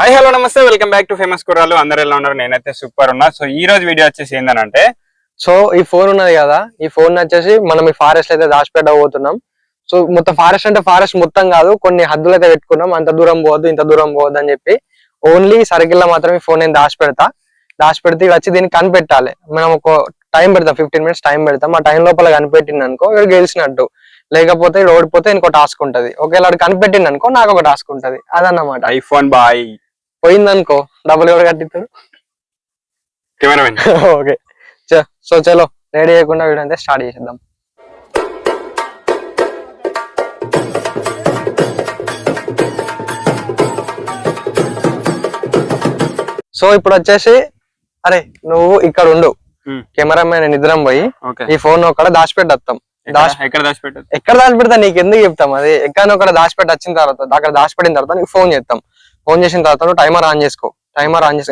Hi hello నమస్తే welcome back to famous కుర్రాలు. అందరు ఎలా ఉన్నారు? నేనైతే సూపర్ ఉన్నా. సో ఈ రోజు వీడియో వచ్చేసి ఏంటంటే, సో ఈ ఫోన్ ఉన్నది కదా, ఈ ఫోన్ వచ్చేసి మనం ఈ ఫారెస్ట్ అయితే దాచిపెట్ట పోతున్నాం. సో మొత్తం ఫారెస్ట్ అంటే ఫారెస్ట్ మొత్తం కాదు, కొన్ని హద్దులు అయితే పెట్టుకున్నాం. అంత దూరం పోవద్దు, ఇంత దూరం పోవద్దు అని చెప్పి ఓన్లీ సర్కిల్ లో మాత్రం ఈ ఫోన్ నేను దాచిపెడితే వచ్చి దీన్ని కనిపెట్టాలి. మనం ఒక టైం పెడతాం, 15 minutes టైం పెడతాం. ఆ టైం లోపల కనిపెట్టింది అనుకో ఇక్కడ గెలిచినట్టు, లేకపోతే ఓడిపోతే ఇంకో టాస్క్ ఉంటది. ఒకవేళ అది కనిపెట్టింది అనుకో నాకు ఒక టాస్క్ ఉంటది. అదన్నమాట. ఐఫోన్ బాయ్ పోయిందనుకో డబ్బులు ఎవరు కట్టిస్తారు? కెమెరామెన్. ఓకే, సో చలో రెడీ చేయకుండా వీడియో అయితే స్టార్ట్ చేసేద్దాం. సో ఇప్పుడు వచ్చేసి అరే నువ్వు ఇక్కడ ఉండు, కెమెరామెన్ నిద్రం పోయి ఈ ఫోన్ అక్కడ దాచిపెట్టేస్తాం. ఎక్కడ దాచిపెట్టదు? ఎక్కడ దాచిపెడతా నీకు ఎందుకు చెప్తాం? అది ఎక్కడో ఒకటి దాచిపెట్టి వచ్చిన తర్వాత, అక్కడ దాచిపెట్టిన తర్వాత నీకు ఫోన్ చేస్తాం. ఫోన్ చేసిన తర్వాత టైమర్ ఆన్ చేసుకో.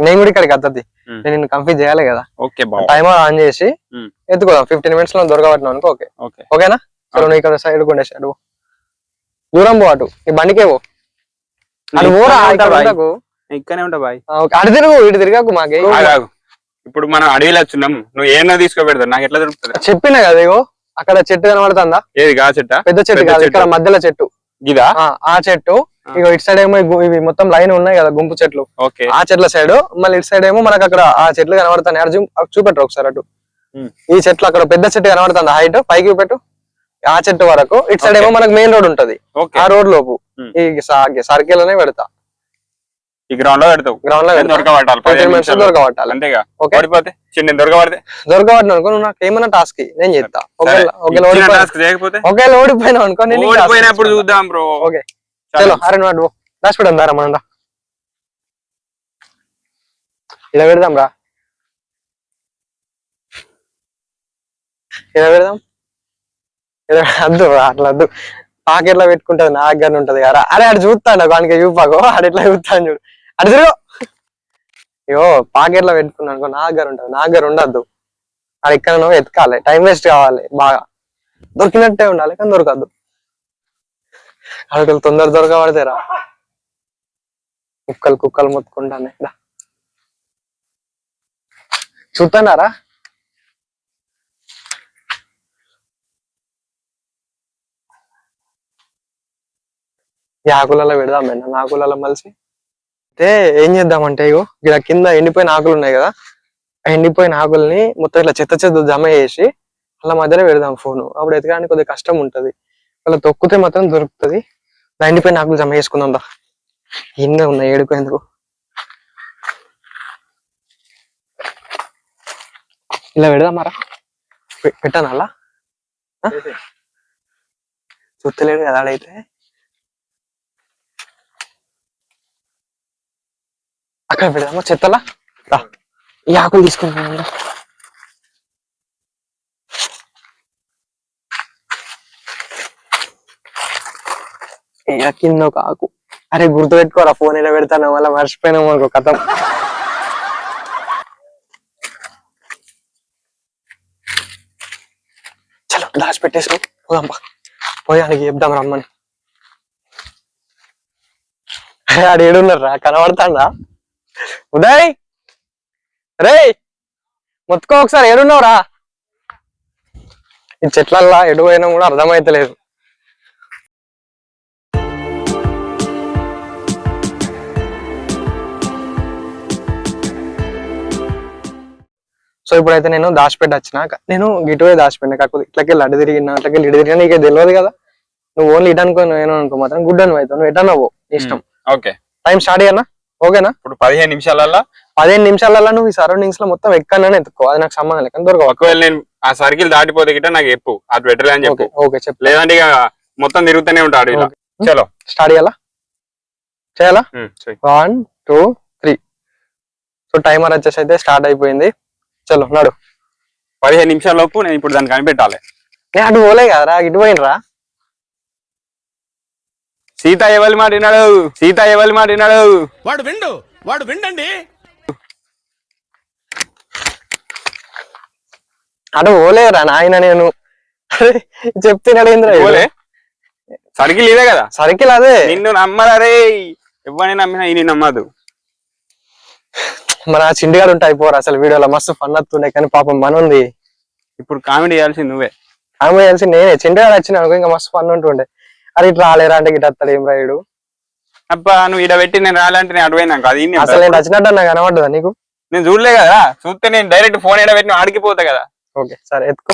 నేను కూడా ఇక్కడికి వద్దది, నేను నిన్ను కంప్లీట్ చేయాలి కదా. టైమర్ ఆన్ చేసి ఎత్తుకోదాం. 15 minutes లో దొరకబట్టినావు అనుకో. ఓకేనా? సరే నువ్వు ఇక్కడ సైడ్ కొండేసి అడుగు, దూరం పో, అటు ఈ బండికే పో. అది పోరా, ఇక్కడనే ఉంటా బాయ్. అటు తిరుగు, ఇటు తిరగకు. మాకే ఇప్పుడు మనం అడవిలో వచ్చున్నాం, నువ్వు ఏమన్నా తీసుకోబెడతావు, నాకు ఎట్లా దొరుకుతుంది? చెప్పినా కదా, ఇగో అక్కడ చెట్టు కనబడుతుందా? ఏది గా చెట్ట? పెద్ద చెట్టు కాదు, ఇక్కడ మధ్యలో చెట్టు. ఇదా? ఆ చెట్టు. ఇక ఇటు సైడ్ ఏమో ఇవి మొత్తం లైన్ ఉన్నాయి కదా గుంపు చెట్లు, ఆ చెట్ల సైడ్. మళ్ళీ ఇటు సైడ్ ఏమో మనకు అక్కడ ఆ చెట్లు కనబడతాయి. చూపెట్టరు ఒకసారి అటు. ఈ చెట్లు అక్కడ పెద్ద చెట్టు కనబడుతుంది, హైట్ పైకి పెట్టు. ఆ చెట్టు వరకు. ఇటు సైడ్ ఏమో మనకు మెయిన్ రోడ్ ఉంటది, ఆ రోడ్ లోపు ఈ సర్కిల్ అనే పెడతా. ఈ గ్రౌండ్ లో పెడతావు? గ్రౌండ్ లో దొరకబట్టాలి. అంతేగా? ఓడిపోతే దొరకబట్టిన అనుకో నువ్వు నాకు ఏమైనా టాస్క్ నేను చేస్తా. ఒకవేళ ఓడిపోయినావు అనుకో ఓడిపోయినప్పుడు చూద్దాం బ్రో. ఓకే చలో. అరే నువ్వు దాచిపెడదాం దారా, మనం ఇలా పెడదాం రా, ఇలా పెడదాం. వద్దు అట్లా వద్దు, పాకెట్లో పెట్టుకుంటది నా దగ్గర ఉంటది కదా. అరే అటు చూస్తాను వానికి చూపాకో, అటు ఎట్లా చూస్తాను చూడు, అటు తిరుగు. అయ్యో పాకెట్లో పెట్టుకున్నాను అనుకో నా దగ్గర ఉంటది, నా దగ్గర ఉండద్దు. అది ఇక్కడ నువ్వు ఎతకాలి, టైం వేస్ట్ కావాలి బాగా. దొరికినట్టే ఉండాలి కానీ దొరకద్దు. అడుగులు తొందర దొరకబడతారా, కుక్కలు మొత్తుకుంటానే. చూస్తున్నారా? ఈ ఆకులలో పెడదాం. ఆకులలో మలిసి అయితే ఏం చేద్దామంటే, ఇగో ఇలా కింద ఎండిపోయిన ఆకులు ఉన్నాయి కదా, ఆ ఎండిపోయిన ఆకుల్ని మొత్తం ఇట్లా చెత్త జమ చేసి అలా మధ్యలో పెడదాం ఫోను. అప్పుడు ఎతకడానికి కొద్దిగా కష్టం ఉంటది. అలా తొక్కితే మాత్రం దొరుకుతుంది. ఎండిపోయిన ఆకులు జమ చేసుకుందాం రా. ఎన్నో ఉన్నాయి ఏడుకోయేందుకు. ఇలా పెడదామారా, పెట్టాను అలా. చూస్తలేడు కదా ఆడైతే. అక్కడ పెడదామా చెత్తలా? ఈ ఆకులు తీసుకుంటాను. ఇక కింద ఒక ఆకు. అరే గుర్తు పెట్టుకోరా, ఫోన్ ఇలా పెడతాను మళ్ళీ మర్చిపోయినా మనకు కథ. చలో దాచి పెట్టేసావు, పోదాంపా. పోయానికి చెప్దాం రమ్మని. అరే ఆడు ఏడున్నారా, కనబడతాడా? ఉదయ్ రే మొత్తుకో ఒకసారి, ఏడున్నావురా? ఈ చెట్లల్లా ఎడు పోయినా కూడా అర్థమైతలేదు. సో ఇప్పుడైతే నేను దాచిపెట్టి వచ్చిన, నేను గిటువే దాచిపెట్టిన. కాకపోతే ఇట్లకెళ్ళి అడ్డు తిరిగినా, అట్లకెళ్ళి ఇటు తిరిగినా నీకే తెలియదు కదా. నువ్వు ఓన్లీ ఇటు అనుకో, నేను అనుకో మాత్రం గుడ్ అని అవుతావు. నువ్వు ఎటన్నావు ఇష్టం. ఓకే టైం స్టార్ట్ అయ్యన్నా? ఓకేనా? ఇప్పుడు 15 నిమిషాలలో నువ్వు ఈ సరౌండింగ్స్ లో మొత్తం ఎక్కడనే ఎత్తుకో, అది నాకు సంబంధం లేక దొరకవు. ఒకవేళ నేను ఆ సర్కిల్ దాటిపోతే గిట్ట నాకు చెప్పు, అది బెటర్ అని చెప్పు. ఓకే చెప్పు, లేదంటే ఇక మొత్తం తిరుగుతూనే ఉంటాడు ఇలా. చలో స్టార్ట్ చేయాలా? 1 2 3. సో టైమర్ వచ్చేసి అయితే స్టార్ట్ అయిపోయింది. చలో నాడు. 15 నిమిషాల లోపు నేను ఇప్పుడు దాన్ని కనిపెట్టాలి. నేను అటు పోలే కదరా, ఇటు పోయినరా. సీత ఎవరి మాట విన్నాడు? వాడు విండండి. అటు పోలేరా నాయన, నేను చెప్తున్నాడు. సర్కిల్ ఇదే కదా? సర్కిల్ అదే. నిన్ను నమ్మరే, ఎవరిని నమ్మినా ఈ నమ్మదు. మన చిండిగాడు ఉంటే అయిపోరు అసలు వీడియోలో మస్తు ఫన్ వస్తుండే కానీ పాపం మన ఉంది ఇప్పుడు కామెడీ చేయాల్సింది నువ్వే. ఆమె తెలిసి నేనే చిండిగాడు వచ్చిన అనుకో ఇంకా మస్తు ఫన్ ఉంటుండే. అరే ఇట్లా రాలేరా అంటే గిట్ట వస్తాడు ఏం రాయుడు. అబ్బా నువ్వు ఈడ పెట్టి నేను రాలంటే నేను అడిపోయినాక అది ఇన్ని అసలు నేను వచ్చినట్టు నాకు కనబడ్డదా నీకు? నేను చూడలే కదా, చూస్తే నేను డైరెక్ట్ ఫోన్ ఈడ పెట్టి ఆడికిపోతా కదా. ఓకే సరే ఎత్తుకో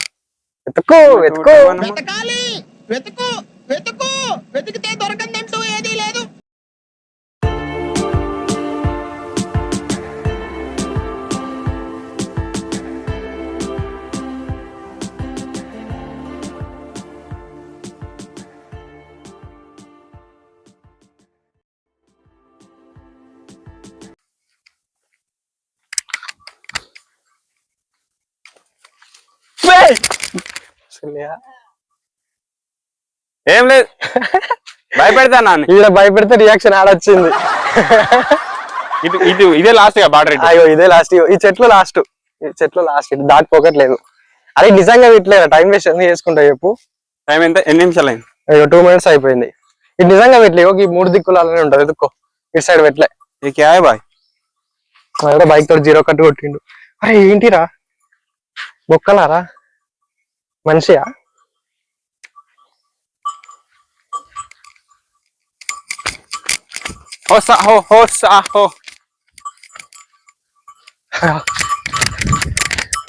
ఎత్తుకో ఎత్తుకో. వెతకాలి, వెతుకు వెతుకు, వెతికితే దొరకందంటూ ఏదీ లేదు. ఏం లేదు భయపెడతా నాన్న. ఈడ భయపెడితే రియాక్షన్ ఆడొచ్చింది. ఇదే లాస్ట్ గా బార్డర్. అయ్యో ఇదే లాస్ట్, ఈ చెట్లు లాస్ట్, ఈ చెట్లు లాస్ట్, ఇటు దాటిపోకట్లేదు. అరే నిజంగా పెట్టలేదు, టైం వేస్ట్ ఎందుకు చేసుకుంటా చెప్పు. టైం ఎంత, ఎన్ని నిమిషాలు అయింది? అయ్యో 2 minutes అయిపోయింది. ఇది నిజంగా పెట్టలే, ఈ 3 దిక్కులు అలానే ఉంటది. ఎదుకో ఇటు సైడ్ పెట్టలే. బాయ్ బైక్ తోటి 0 కట్టు కొట్టిండు. అరే ఏంటిరా బొక్కలారా మనిషియా?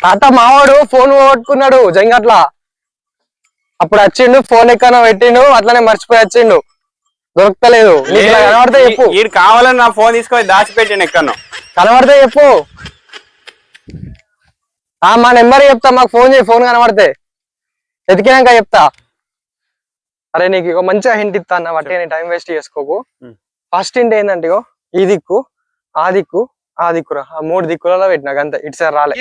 తాత మావాడు ఫోన్ పోగొట్టుకున్నాడు జంగట్లా. అప్పుడు వచ్చిండు, ఫోన్ ఎక్కడో పెట్టిండు, అట్లనే మర్చిపోయి వచ్చిండు, దొరకలేదు. కనబడితే చెప్పు. వీడు కావాలని నా ఫోన్ తీసుకొని దాచిపెట్టిండు ఎక్కడో. కనబడితే చెప్పు. మా నెంబర్ చెప్తా, మాకు ఫోన్ చేయి, ఫోన్ కనబడితే ఎతికినాక చెప్తా. అరే నీకు ఇక మంచిగా హింట్ ఇస్తా అన్న, బట్టి నేను టైం వేస్ట్ చేసుకోకు. ఫస్ట్ హింట్ ఏంటంటే ఇగో ఈ దిక్కు, ఆ దిక్కు, ఆ దిక్కురా, ఆ 3 దిక్కులలో పెట్టినాక అంతే. ఇటు సార్ రాలే.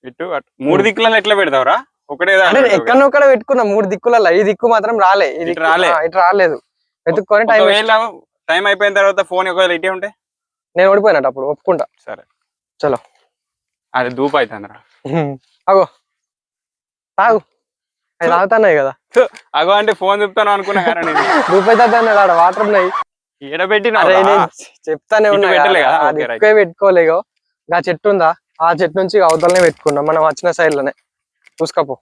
ఇటు 3 దిక్కులలో ఎట్లా పెడతావురా? ఒకటే ఎక్కడొక్కడ పెట్టుకున్నా 3 దిక్కులలో, ఈ దిక్కు మాత్రం రాలే. ఇటు రాలేదు. వెతుక్కొని టైం అయిపోయిన తర్వాత ఫోన్ ఒకవేళ ఇటే ఉంటే నేను ఓడిపోయినట్టు అప్పుడు ఒప్పుకుంటా. సరే చలో. అది దూపు అవుతుందిరా. అగో తాగు, అది తాగుతున్నాయి కదా. అగో అంటే ఫోన్ చెప్తాను అనుకున్నా కదా నేను. దూపు అవుతుంది, ఆడ వాటర్ ఉన్నాయి. ఎడబెట్టినా చెప్తానే ఉన్నా, పెట్టుకోలేగో. ఆ చెట్టు ఉందా, ఆ చెట్టు నుంచి అవతలనే పెట్టుకున్నాం మనం వచ్చిన సైడ్ లోనే. చూసుకోపో.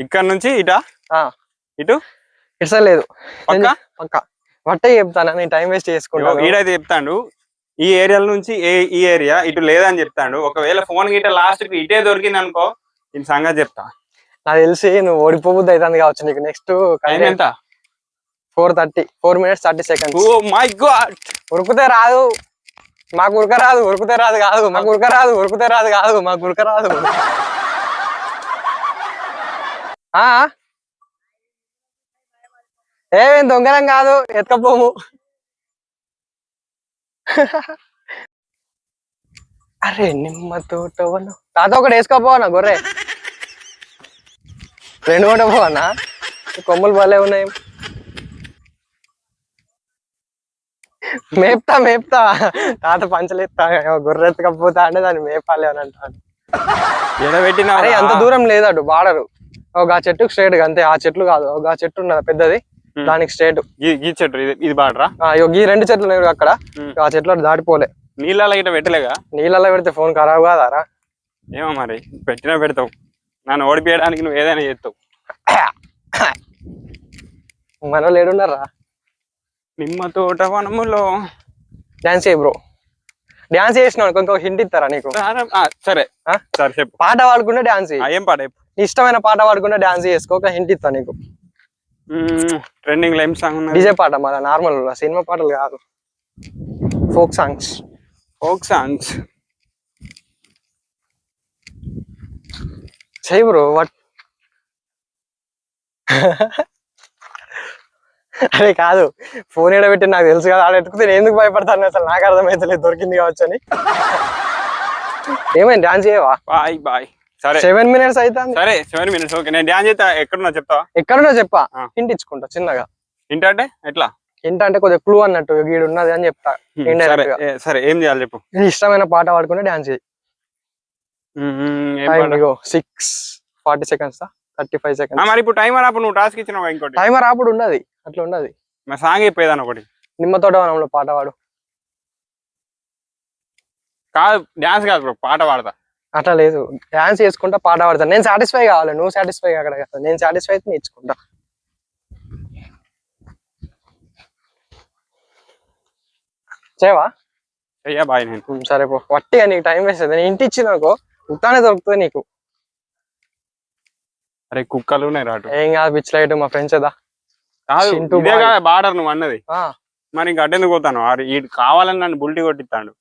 ఇక్కడ నుంచి ఇటా? ఇటు ఇటు సైడ్ లేదు, పక్క పట్టే చెప్తాను. నేను టైం వేస్ట్ చేసుకుంటాను. ఈడైతే చెప్తాడు ఈ ఏరియా నుంచి ఈ ఏరియా ఇటు లేదని చెప్తాడు. ఒకవేళ ఫోన్ గిట్ట లాస్ట్ కి ఇటే దొరికింది అనుకో, ఈ సంగతి చెప్తా. నాకు తెలిసి నువ్వు ఓడిపోబుద్ది అవుతుంది కావచ్చు నీకు. నెక్స్ట్ ఎంత? 4:30, 4 minutes 30 seconds. Oh my god. ఉరుకుతే రాదు మాకు, ఉరక రాదు, ఉరుకుతే రాదు కాదు మాకు, ఉరక రాదు, ఉరుకుతే రాదు కాదు మాకు, ఉరక రాదు. ఏమేం దొంగలం కాదు, ఎత్తుకపోము. అరే నిమ్మ తోటవను తాత ఒకటి వేసుకోపోవనా గొర్రె, 2 కూడా పోవన్నా. కొమ్ములు భలే ఉన్నాయి. మేపుతా తాత పంచలేస్తా, గొర్రె ఎత్తుకపోతా అంటే దాన్ని మేపాలి అని అంటాను. అరే అంత దూరం లేదటు బార్డరు. ఒక ఆ చెట్టుకు స్ట్రేట్ గా అంతే. ఆ చెట్లు కాదు, ఒక ఆ చెట్టు ఉన్నది పెద్దది, దానికి స్ట్రేట్. ఈ చెట్టు ఇది బార్డరా? ఈ 2 చెట్లు ఉన్నాయి అక్కడ, ఆ చెట్లు దాటిపోలే. నీళ్ళ గిట్ట పెట్టలేగా? నీళ్ళలో పెడితే ఫోన్ ఖరాబ్ కాదారా? ఏమో మరి, పెట్టినా పెడతావు. నన్ను ఓడిపోయడానికి నువ్వు ఏదైనా చేస్తావు. మనోళ్ళు ఏడున్నారా? నిమ్మ తోట వనములో డాన్స్ చేయి బ్రో. డాన్స్ చేసినావు ఇంకో హింట్ ఇస్తారా నీకు? సరే సరే చెప్పు. పాట పాడుకుంటే డాన్స్. ఏం పాట? నీ ఇష్టమైన పాట పాడుకుంటే డాన్స్ చేసుకో. ఒక హింట్ ఇస్తా నీకు. ట్రెండింగ్ లో ఏం సాంగ్ ఉంది? డీజే పాట, మన నార్మల్ సినిమా పాటలు కాదు, ఫోక్ సాంగ్స్. ఫోక్ సాంగ్స్ చెయ్యి బ్రో. వాట్ అదే కాదు, ఫోన్ ఎడబెట్టి నాకు తెలుసు కదా, ఆడ ఎత్తుకుతే నేను ఎందుకు భయపడతాను అసలు నాకు అర్థమైతలేదు, దొరికింది కావచ్చు అని. ఏమైంది డాన్స్ చేయవా? Bye bye. సరే 7 minutes అవుతుంది. సరే 7 minutes ఓకే. నేను డాన్స్ చేస్తా. ఎక్కడున్నా చెప్తావా? ఎక్కడున్నా చెప్పా, హింట్ ఇచ్చుకుంటా చిన్నగా. హింట్ అంటే ఎట్లా? హింట్ అంటే కొద్దిగా క్లూ అన్నట్టు, గీడు ఉన్నది అని చెప్తా. సరే ఏం చేయాలి చెప్పు. ఇష్టమైన పాట పాడుకుంటే డాన్స్ చేయి. 6:40 seconds 35 seconds. మరి ఇప్పుడు టైమర్ అప్పుడు నువ్వు టాస్క్ ఇచ్చినావు ఇంకోటి. టైమర్ అప్పుడు ఉండదు, అట్లా ఉండదు. మా సాంగ్ చెప్పేదాన్ని ఒకటి. నిమ్మ తోటవనంలో పాట పాడు. కాదు డాన్స్ కాదు బ్రో, పాట పాడతా. అట్లా లేదు, డాన్స్ చేసుకుంటా పాట పాడతాను. నేను సాటిస్ఫై కావాలి, నువ్వు సాటిస్ఫై అక్కడ కదా. నేను సాటిస్ఫై అయితే నేర్చుకుంటా. చేయవా? అయ్యా బాయ్. నేను సరే పో, వట్టిగా నీకు టైం వేస్ట్ అవుతుంది. నేను ఇంటి ఇచ్చినాకో ఉత్తానే దొరుకుతుంది నీకు. అరే కుక్కలు ఉన్నాయి రాటు. ఏం కాదు, పిచ్ లైట్ మా ఫ్రెండ్స్ కదా. కాదు చింటూ ఇదే బాయ్. కదా బార్డర్ నువ్వు అన్నది. ఆ, మరి ఇంకా అటెందుకు పోతాను? ఈడు కావాలని నన్ను బుల్టి కొట్టిస్తాడు.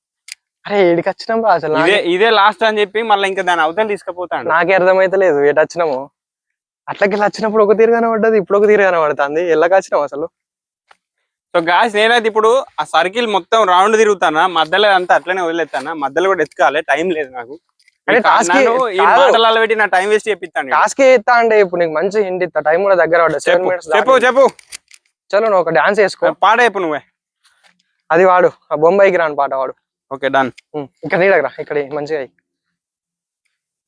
అరే ఏడికి వచ్చినాం అసలు ఇదే లాస్ట్ అని చెప్పి మళ్ళీ ఇంకా దాని అవతల తీసుకుపోతాడు. నాకే అర్థమైతే లేదు ఎటు వచ్చినాము. అట్లకి వచ్చినప్పుడు ఒక తీరు కనబడ్డది, ఇప్పుడు ఒక తీరు కనబడుతుంది. ఎల్లకి వచ్చినాం అసలు. సో గాయస్ నేనైతే ఇప్పుడు ఆ సర్కిల్ మొత్తం రౌండ్ తిరుగుతానా, మధ్యలో అంతా అట్లనే వదిలేస్తానా, మధ్యలో కూడా ఎత్తుకాలి. టైం లేదు నాకు. అంటే టాస్క్ ఈ మాటలలో పెట్టి నా టైం వేస్ట్ చేపిస్తాను. టాస్క్ ఇస్తా అంటే ఇప్పుడు నీకు మంచి హింట్ ఇస్తా. టైం కూడా దగ్గర పడ్డా, 7 minutes. చెప్పు చలో నువ్వు ఒక డాన్స్ వేసుకో. పాట చెప్పు నువ్వే. అది వాడు, ఆ బొంబాయికి రాని పాట వాడు. Okay done. ఇక్కడ నీ దగ్గర ఇక్కడ మంచిగా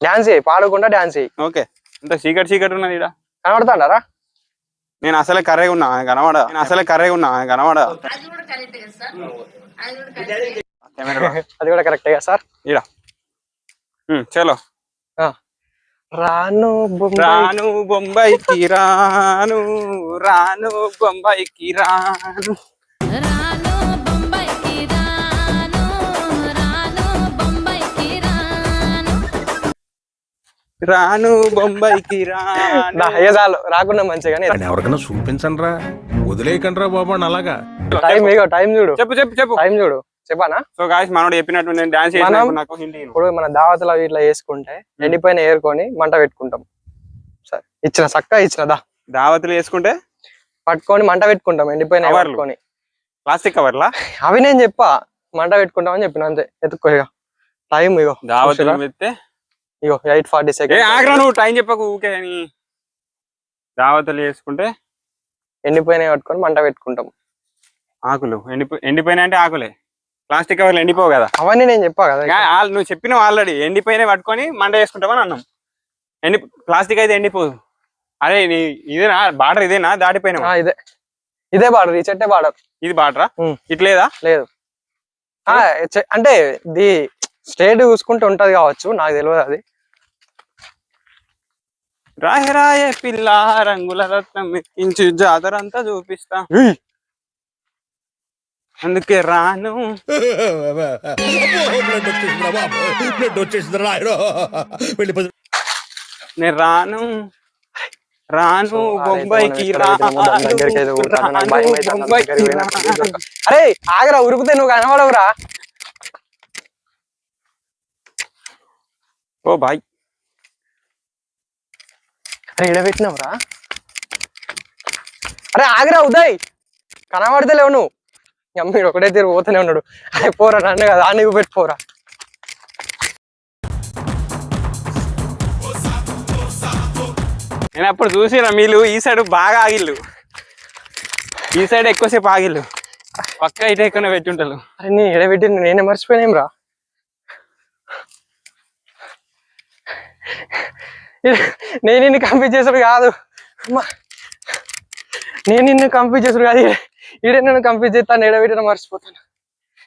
డాన్స్ చేయి, పాడకుండా డాన్స్ చేయి. ఓకే అంత చీకటి ఉన్నది ఇక్కడ. కనబడతాడారా? నేను అసలే కర్రేగా ఉన్నా కనబడ. అది కూడా కరెక్టే కదా సార్. ఇడ చలో. రాను బొంబాయికి రాను బొంబాయికి రాను. రాను బొంబాయికి చాలు, రాకుండా మంచిగా. ఎవరికైనా చూపించండి రా, వదిలేయకండి రా బాబు అని. అలాగా టైం చూడు. చెప్పు టైం చూడు. చెప్పానా? సో గాయస్ మనోడు చెప్పినట్టు నేను డాన్స్ నాకు హిందీ. ఇప్పుడు మన దావతలు అవి ఇట్లా వేసుకుంటే ఎండిపోయిన ఏరుకొని మంట పెట్టుకుంటాం. సరే ఇచ్చిన చక్క ఇచ్చినదా దావతులు వేసుకుంటే పట్టుకొని మంట పెట్టుకుంటాం. ఎండిపోయిన పట్టుకొని ప్లాస్టిక్ కవర్లా అవి నేను చెప్పా మంట పెట్టుకుంటాం అని చెప్పిన అంతే. ఎత్తుకో ఇక టైం. ఇగో దావతులు పెడితే ఇగో 8:40 seconds. ఆగ్రా నువ్వు టైం చెప్పకు ఊకే అని. దావతులు వేసుకుంటే ఎండిపోయిన పట్టుకొని మంట పెట్టుకుంటాం. ఆకులు ఎండిపోయినా అంటే ఆకులే. ప్లాస్టిక్ కవర్లు ఎండిపోవు కదా. అవన్నీ నేను చెప్పా కదా. నువ్వు చెప్పినావు ఆల్రెడీ. ఎండిపోయినా పట్టుకొని మంట వేసుకుంటావని అన్నాం. ప్లాస్టిక్ అయితే ఎండిపోదు. అరే ఇదేనా బార్డర్? ఇదేనా దాటిపోయినా? ఇదే బార్డర్, ఈ చెట్టే బార్డర్. ఇది బార్డరా? ఇట్లేదా? లేదు అంటే ఇది స్ట్రేట్ చూసుకుంటే ఉంటది కావచ్చు, నాకు తెలియదు అది. రాయ పిల్ల రంగుల రత్నం ఎక్కించు జాతరంతా చూపిస్తా, అందుకే రాను. నేను రాను బొంబాయికి అరే ఆగరా, ఉరుకుతే నువ్వు కనబడవురా. ఓ బాయ్. అరే ఎడబెట్టినవురా. అరే ఆగరా ఉదయ్, కనబడితే లేవు నువ్వు. మీరు ఒకటే తీరు పోతూనే ఉన్నాడు. అరే పోరా, నన్ను కదా నీకు పెట్టిపోరా. నేను అప్పుడు చూసినా మీరు ఈ సైడ్ బాగా ఆగిళ్ళు, ఈ సైడ్ ఎక్కువసేపు ఆగిళ్ళు. పక్క ఇటు ఎక్కువ పెట్టుంటారు. అరే నీ ఎడబెట్టి నేనే మర్చిపోయినేం రా. నేను నిన్ను కంప్లీట్ చేసుడు కాదు, ఈడే నన్ను కంప్లీట్ చేస్తాను. ఎడబెట్టిన మర్చిపోతాను.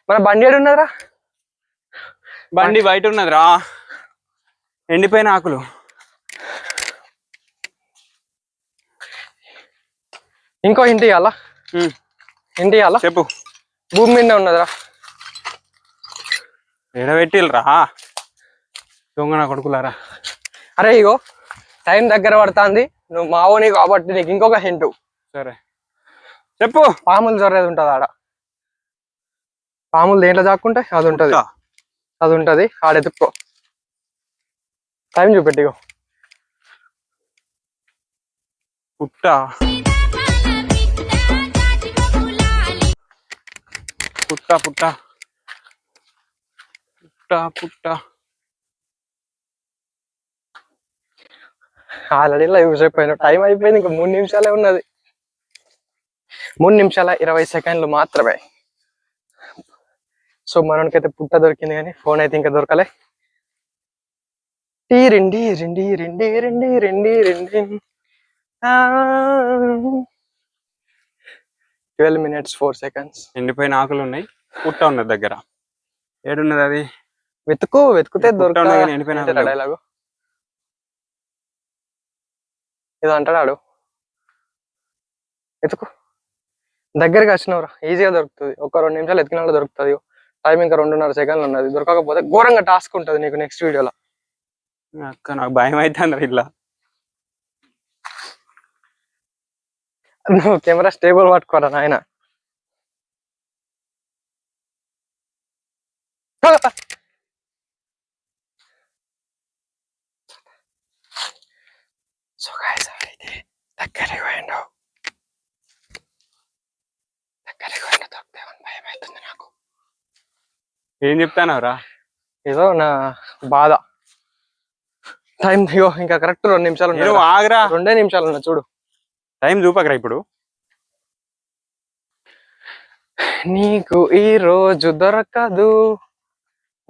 మన బండి ఏడు ఉన్నదిరా? బండి బయట ఉన్నది రా. ఎండిపోయిన ఆకులు. ఇంకో ఇంటి ఇవ్వాలా? చెప్పు. భూమి మీద ఉన్నదిరా. ఎడబెట్టిల్రా దొంగ నా కొడుకులారా. అరే ఇగో టైం దగ్గర పడుతుంది, నువ్వు మావోని కాబట్టి నీకు ఇంకొక హింటు. సరే చెప్పు. పాములు జొర్రేది ఉంటది ఆడ. పాములు దేంట్లో దాక్కుంటే అది ఉంటది ఆడెత్తుకో. టైం చూపెట్టిగో. పుట్ట పుట్ట పుట్ట పుట్ట పుట్ట. ఆల్రెడీ యూజ్ అయిపోయిన టైం అయిపోయింది. ఇంకా 3 నిమిషాలే ఉన్నది. 3 నిమిషాల 20 సెకండ్లు మాత్రమే. సో మనకైతే పుట్ట దొరికింది, కానీ ఫోన్ అయితే ఇంకా దొరకలే. రిండి రిండి రిండి రిండి రిండి రిండి 12 minutes 4 seconds. ఎండిపోయిన ఆకులు ఉన్నాయి, పుట్ట ఉన్నది దగ్గర. ఏడున్నది అది? వెతుకుతే పుట్ట ఉన్నది కానీ ఎండిపోయిన ఆకులు లేవు. డైలాగు ఏదో అంటాడు ఆడు. వెతుకు, దగ్గరికి వచ్చినవరా, ఈజీగా దొరుకుతుంది. ఒక 2 నిమిషాలు ఎతికిన వాళ్ళు దొరుకుతుంది. టైం ఇంకా 2.5 సెకండ్లు ఉన్నది. దొరకకపోతే ఘోరంగా టాస్క్ ఉంటుంది నీకు నెక్స్ట్ వీడియోలో. అక్క నాకు భయం అవుతుంది ఇట్లా. నువ్వు కెమెరా స్టేబుల్ పట్టుకోరా నాయన. సో గైస్ అయితే దగ్గరికి పోయిండు దొరుకుతామని భయం అవుతుంది నాకు. ఏం చెప్తానవరా? ఏదో నా బాధ. టైం ఇంకా కరెక్ట్ 2 నిమిషాలు ఉన్నాయి. ఆగరా, 2 నిమిషాలు ఉన్నా చూడు. టైం చూపకరా ఇప్పుడు. నీకు ఈ రోజు దొరకదు,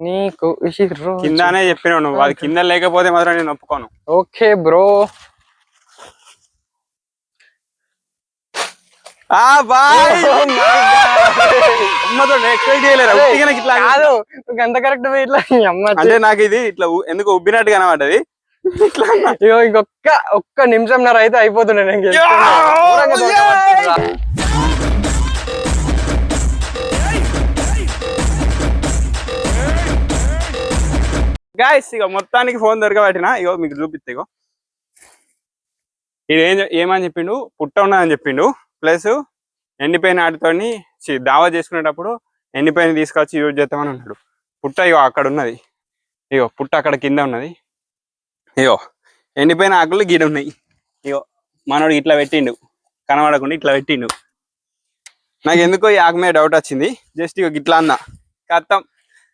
నీకు ఈ రోజు కిందనే చెప్పినావు నువ్వు. అది కింద లేకపోతే మాత్రం నేను ఒప్పుకోను. Okay bro. అంత కరెక్ట్ ఇట్లా అంటే నాకు ఇది ఇట్లా ఎందుకు ఉబ్బినట్టు కనబడ్డది. ఒక్క నిమిషంన్నర అయితే అయిపోతుండే. నేను గాయ్స్ ఇక మొత్తానికి ఫోన్ దొరకబట్టినా. ఇగో మీకు చూపిస్తే, ఇగో ఇది ఏమని చెప్పిండు, పుట్ట ఉన్నదని చెప్పిండు. ప్లస్ ఎండిపోయిన వాటితో దావా చేసుకునేటప్పుడు ఎండిపోయిన తీసుకొచ్చి యూజ్ చేస్తామని అన్నాడు. పుట్ట ఇగో అక్కడ ఉన్నది, ఇగో పుట్ట అక్కడ కింద ఉన్నది. ఇగో ఎండిపోయిన ఆకులు గీడ ఉన్నాయి. ఇగో మనోడు ఇట్లా పెట్టిండు, కనబడకుండా ఇట్లా పెట్టిండు. నాకు ఎందుకో ఈ ఆకు మీద డౌట్ వచ్చింది. జస్ట్ ఇగో ఇట్లా అన్నా, కత్తం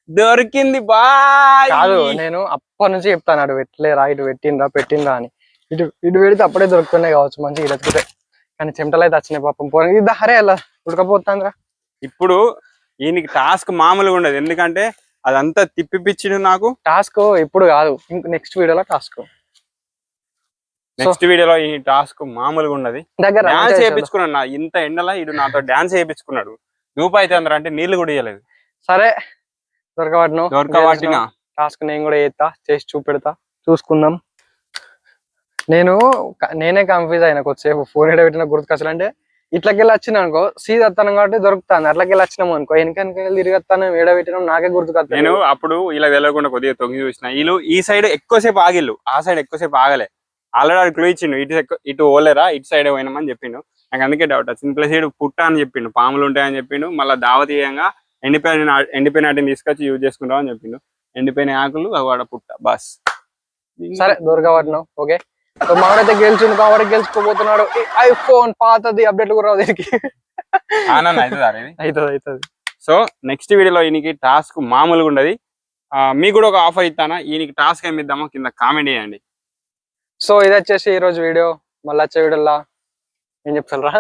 దొరికింది బాయ్. కాదు, నేను అప్పటి నుంచి చెప్తాను అటు పెట్టలేరా, ఇటు పెట్టిండ్రా అని. ఇటు పెడితే అప్పుడే దొరుకుతున్నాయి కావచ్చు మంచిగా ఎదుగుతే. కానీ చెమటలు అయితే వచ్చినాయి పాపం. పోనీ ఇది హరే అలా ఉడకపోతుందిరా. ఇప్పుడు ఈయనకి టాస్క్ మామూలుగా ఉండదు, ఎందుకంటే అదంతా తిప్పిపించిండు నాకు. టాస్క్ ఇప్పుడు కాదు, నెక్స్ట్ వీడియోలో టాస్క్. నెక్స్ట్ వీడియోలో ఈ టాస్క్ మామూలుగా ఉన్నది. డాన్స్ చేయించుకున్నాడు. ఇంత ఎండలా ఇడు నాతో డాన్స్ చేయించుకున్నాడు. ధూప అయితే అందరూ అంటే నీళ్లు కూడా ఇవ్వలేదు. సరే దొరకబట్టిన టాస్క్ నేను కూడా చేసి చూపెడతా, చూసుకుందాం. నేనే కన్ఫ్యూజ్ అయినా కొద్దిసేపు. ఫోన్ ఎడ పెట్టిన గుర్తుకొచ్చాలంటే ఇట్లకెళ్ళి వచ్చిన అనుకో సీదా వస్తాను కాబట్టి దొరుకుతాను. అట్లకెళ్ళి వచ్చినాము అనుకో వెనకెళ్ళి తిరిగి వస్తాను, ఏడ పెట్టినా నాకే గుర్తుకొస్తాను. నేను అప్పుడు ఇలా తెలియకుండా కొద్దిగా తొంగి చూసిన. వీళ్ళు ఈ సైడ్ ఎక్కువసేపు ఆగిళ్ళు, ఆ సైడ్ ఎక్కువసేపు ఆగలే. ఆల్రెడీ క్లూ ఇచ్చిండు, ఇటు ఓలేరా ఇటు సైడ్ పోయినామని చెప్పిండు. నాకు అందుకే డౌట్ వచ్చింది. ప్లస్ ఇటు పుట్ట అని చెప్పిండు, పాములు ఉంటాయని చెప్పిండు. మళ్ళీ దావతీయంగా ఎండిపోయిన వాటిని తీసుకొచ్చి యూజ్ చేసుకుంటాం అని చెప్పిండు. ఎండిపోయిన ఆకులు అవాడ పుట్ట బాస్. సరే దొరకబట్టినావు. ఓకే, మావాడైతే గెలిచిండు, కాబట్టి గెలుచుకోబోతున్నాడు. ఐఫోన్ పాతది అప్డేట్ కూడా రావు దీనికి. అవుతుంది. సో నెక్స్ట్ వీడియోలో ఈయనకి టాస్క్ మామూలుగా ఉండదు. మీకు కూడా ఒక ఆఫర్ ఇస్తానా, ఈయనకి టాస్క్ ఏమి ఇద్దామో కింద కామెంట్ చేయండి. సో ఇది వచ్చేసి ఈ రోజు వీడియో. మళ్ళీ వచ్చే వీడియోలో ఏం చెప్తారా.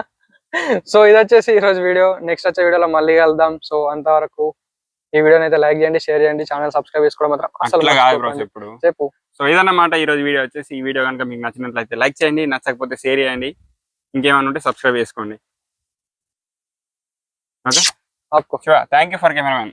సో ఇది వచ్చేసి ఈ రోజు వీడియో. నెక్స్ట్ వచ్చే వీడియోలో మళ్ళీ కలుద్దాం. సో అంతవరకు ఈ వీడియోని అయితే లైక్ చేయండి, షేర్ చేయండి, ఛానల్ సబ్స్క్రైబ్ చేసుకోవడం మాత్రం అసలు ఇప్పుడు చెప్పు. సో ఇదన్నమాట ఈ రోజు వీడియో వచ్చేసి. ఈ వీడియో కనుక మీకు నచ్చినట్లయితే లైక్ చేయండి, నచ్చకపోతే షేర్ చేయండి, ఇంకేమైనా ఉంటే సబ్స్క్రైబ్ చేసుకోండి. Okay, thank you for cameraman.